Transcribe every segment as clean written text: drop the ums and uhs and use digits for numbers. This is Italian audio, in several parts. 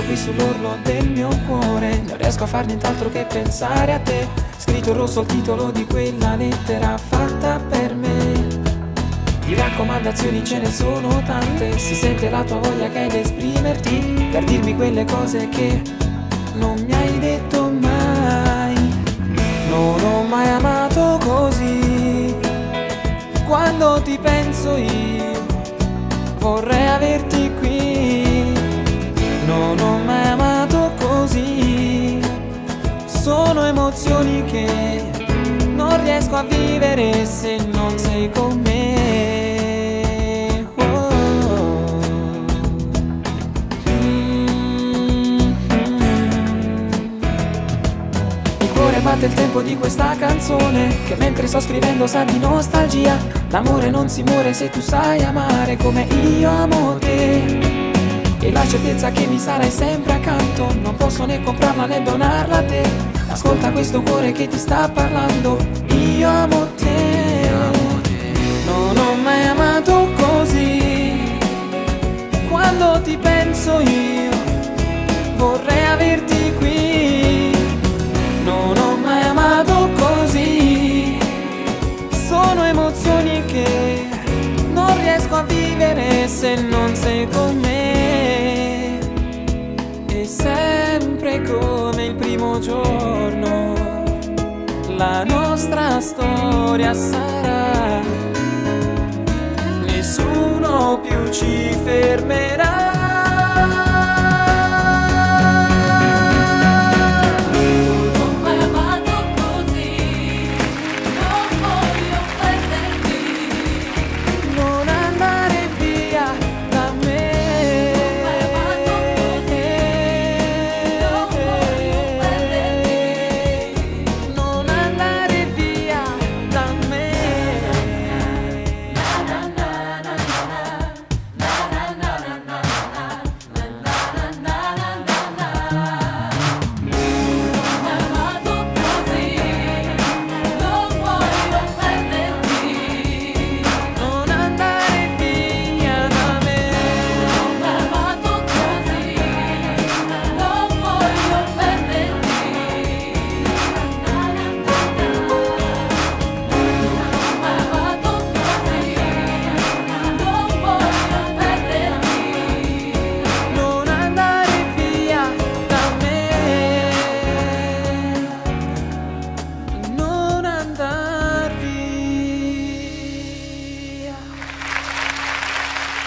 qui sull'orlo del mio cuore, non riesco a far nient'altro che pensare a te. Scritto in rosso il titolo di quella lettera fatta per me. Di raccomandazioni ce ne sono tante, si sente la tua voglia che hai di esprimerti, per dirmi quelle cose che non mi hai detto mai. Non ho mai amato così, quando ti penso io vorrei averti qui. Non ho mai amato così, sono emozioni che non riesco a vivere se non sei con me. Oh. Il cuore batte il tempo di questa canzone, che mentre sto scrivendo sa di nostalgia. L'amore non si muore se tu sai amare come io amo te, e la certezza che mi sarai sempre accanto non posso né comprarla né donarla a te. Ascolta questo cuore che ti sta parlando, io amo te. Non ho mai amato così, quando ti penso io vorrei averti qui. Non ho mai amato così, sono emozioni che non riesco a vivere se non sei con me. E sempre come il primo giorno la nostra storia sarà, nessuno più ci fermerà.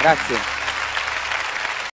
Grazie.